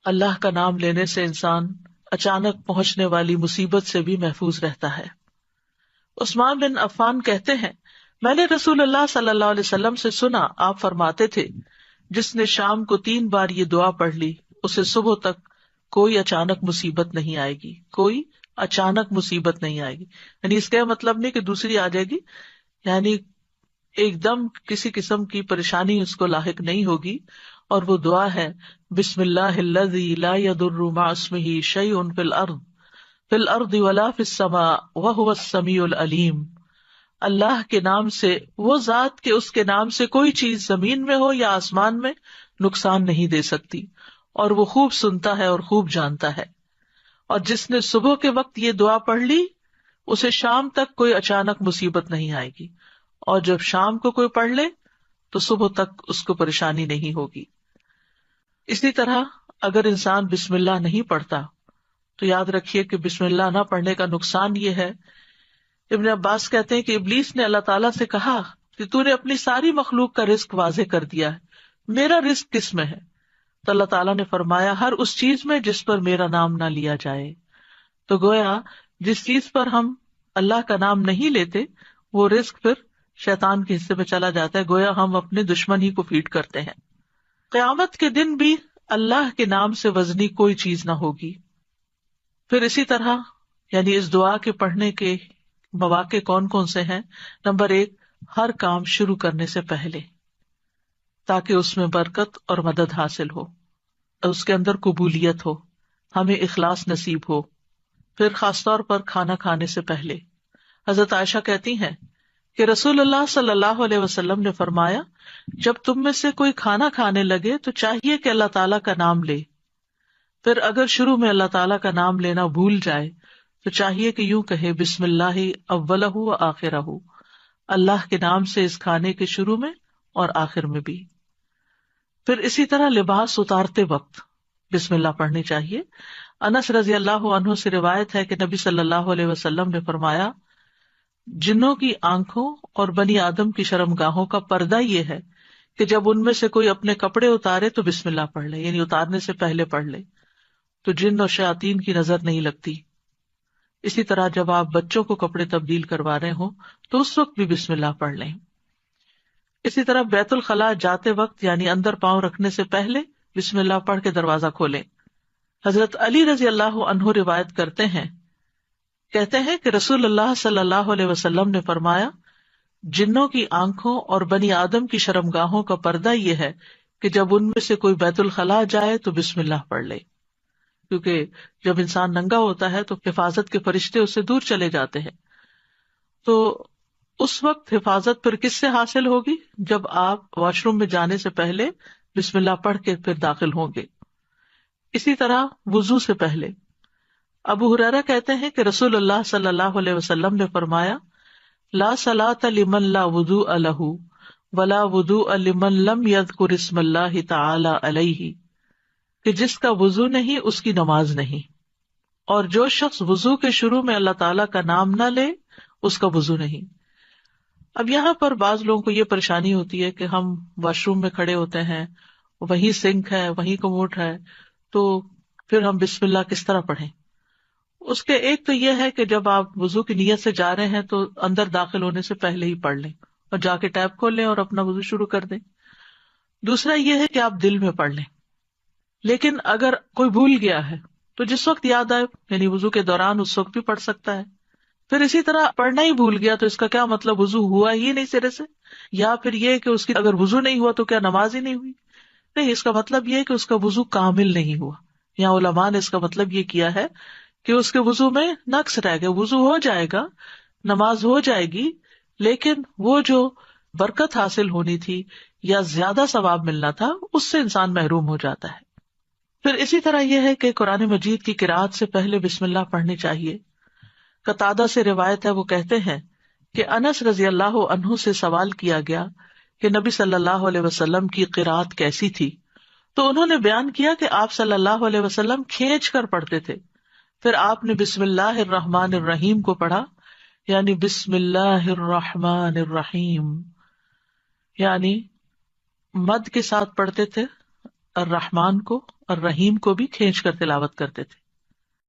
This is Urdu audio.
اللہ کا نام لینے سے انسان اچانک پہنچنے والی مصیبت سے بھی محفوظ رہتا ہے۔ عثمان بن عفان کہتے ہیں، میں نے رسول اللہ صلی اللہ علیہ وسلم سے سنا، آپ فرماتے تھے جس نے شام کو 3 بار یہ دعا پڑھ لی اسے صبح تک کوئی اچانک مصیبت نہیں آئے گی، کوئی اچانک مصیبت نہیں آئے گی۔ یعنی اس کا مطلب نہیں کہ دوسری آ جائے گی، یعنی ایک دم کسی قسم کی پریشانی اس کو لاحق نہیں ہوگی۔ اور وہ دعا ہے، بسم اللہ الذی لا یضر مع اسمہ شیء فی الارض ولا فی السماء وہو السمیع العلیم۔ اللہ کے نام سے، وہ ذات کہ اس کے نام سے کوئی چیز زمین میں ہو یا آسمان میں نقصان نہیں دے سکتی، اور وہ خوب سنتا ہے اور خوب جانتا ہے۔ اور جس نے صبح کے وقت یہ دعا پڑھ لی اسے شام تک کوئی اچانک مصیبت نہیں آئے گی، اور جب شام کو کوئی پڑھ لے تو صبح تک اس کو پریشانی نہیں ہوگی۔ اسی طرح اگر انسان بسم اللہ نہیں پڑھتا تو یاد رکھیے کہ بسم اللہ نہ پڑھنے کا نقصان یہ ہے، ابن عباس کہتے ہیں کہ ابلیس نے اللہ تعالیٰ سے کہا کہ تو نے اپنی ساری مخلوق کا رزق واضح کر دیا ہے، میرا رزق کس میں ہے؟ تو اللہ تعالیٰ نے فرمایا، ہر اس چیز میں جس پر میرا نام نہ لیا جائے۔ تو گویا جس چیز پر ہم اللہ کا نام نہیں لیتے وہ رزق پھر شیطان کے حصے میں چلا جاتا ہے، گویا ہم اپنے دشمن ہی کو فیڈ کرتے ہیں۔ قیامت کے دن بھی اللہ کے نام سے وزنی کوئی چیز نہ ہوگی۔ پھر اسی طرح یعنی اس دعا کے پڑھنے کے مواقع کون کون سے ہیں؟ نمبر 1، ہر کام شروع کرنے سے پہلے، تاکہ اس میں برکت اور مدد حاصل ہو، اس کے اندر قبولیت ہو، ہمیں اخلاص نصیب ہو۔ پھر خاص طور پر کھانا کھانے سے پہلے، حضرت عائشہ کہتی ہیں کہ رسول اللہ صلی اللہ علیہ وسلم نے فرمایا، جب تم میں سے کوئی کھانا کھانے لگے تو چاہیے کہ اللہ تعالیٰ کا نام لے، پھر اگر شروع میں اللہ تعالیٰ کا نام لینا بھول جائے تو چاہیے کہ یوں کہے، بسم اللہ اولہ و آخرہ، اللہ کے نام سے اس کھانے کے شروع میں اور آخر میں بھی۔ پھر اسی طرح لباس اتارتے وقت بسم اللہ پڑھنی چاہیے۔ انس رضی اللہ عنہ سے روایت ہے کہ نبی صلی اللہ علیہ وسلم نے فرمایا، جنوں کی آنکھوں اور بنی آدم کی شرمگاہوں کا پردہ یہ ہے کہ جب ان میں سے کوئی اپنے کپڑے اتارے تو بسم اللہ پڑھ لے، یعنی اتارنے سے پہلے پڑھ لے، تو جن اور شیاطین کی نظر نہیں لگتی۔ اسی طرح جب آپ بچوں کو کپڑے تبدیل کروا رہے ہوں تو اس وقت بھی بسم اللہ پڑھ لیں۔ اسی طرح بیت الخلاء جاتے وقت یعنی اندر پاؤں رکھنے سے پہلے بسم اللہ پڑھ کے دروازہ کھولیں۔ حضرت علی رضی اللہ عنہ روایت کرتے ہیں، کہتے ہیں کہ رسول اللہ صلی اللہ علیہ وسلم نے فرمایا، جنوں کی آنکھوں اور بنی آدم کی شرمگاہوں کا پردہ یہ ہے کہ جب ان میں سے کوئی بیت الخلاء جائے تو بسم اللہ پڑھ لے، کیونکہ جب انسان ننگا ہوتا ہے تو حفاظت کے فرشتے اس سے دور چلے جاتے ہیں۔ تو اس وقت حفاظت پھر کس سے حاصل ہوگی؟ جب آپ واش روم میں جانے سے پہلے بسم اللہ پڑھ کے پھر داخل ہوں گے۔ اسی طرح وضو سے پہلے ابو ہریرہ کہتے ہیں کہ رسول اللہ صلی اللہ علیہ وسلم نے فرمایا، لا صلاۃ لمن لا وضوء لہ ولا وضوء لمن لم یذکر اسم اللہ تعالی علیہ، کہ جس کا وضو نہیں اس کی نماز نہیں، اور جو شخص وضو کے شروع میں اللہ تعالیٰ کا نام نہ لے اس کا وضو نہیں۔ اب یہاں پر بعض لوگوں کو یہ پریشانی ہوتی ہے کہ ہم واش روم میں کھڑے ہوتے ہیں، وہیں سنک ہے، وہیں کموڈ ہے، تو پھر ہم بسم اللہ کس طرح پڑھیں؟ اس کے ایک تو یہ ہے کہ جب آپ وضو کی نیت سے جا رہے ہیں تو اندر داخل ہونے سے پہلے ہی پڑھ لیں اور جا کے ٹیپ کھول لیں اور اپنا وضو شروع کر دیں۔ دوسرا یہ ہے کہ آپ دل میں پڑھ لیں، لیکن اگر کوئی بھول گیا ہے تو جس وقت یاد آئے یعنی وضو کے دوران اس وقت بھی پڑھ سکتا ہے۔ پھر اسی طرح پڑھنا ہی بھول گیا تو اس کا کیا مطلب وضو ہوا ہی نہیں سرے سے، یا پھر یہ کہ اس کی اگر وضو نہیں ہوا تو کیا نماز ہی نہیں ہوئی؟ نہیں، اس کا مطلب یہ ہے کہ اس کا وضو کامل نہیں ہوا۔ یہاں علماء نے اس کا مطلب یہ کیا ہے کہ اس کے وضو میں نقص رہ گیا، وضو ہو جائے گا، نماز ہو جائے گی، لیکن وہ جو برکت حاصل ہونی تھی یا زیادہ ثواب ملنا تھا اس سے انسان محروم ہو جاتا ہے۔ پھر اسی طرح یہ ہے کہ قرآن مجید کی قرأت سے پہلے بسم اللہ پڑھنی چاہیے۔ قتادہ سے روایت ہے، وہ کہتے ہیں کہ انس رضی اللہ عنہ سے سوال کیا گیا کہ نبی صلی اللہ علیہ وسلم کی قرأت کیسی تھی، تو انہوں نے بیان کیا کہ آپ صلی اللہ علیہ وسلم کھینچ کر پڑھتے تھے، پھر آپ نے بسم اللہ الرحمن الرحیم کو پڑھا، یعنی بسم اللہ الرحمن الرحیم، یعنی مد کے ساتھ پڑھتے تھے، الرحمان کو اور رحیم کو بھی کھینچ کر تلاوت کرتے تھے.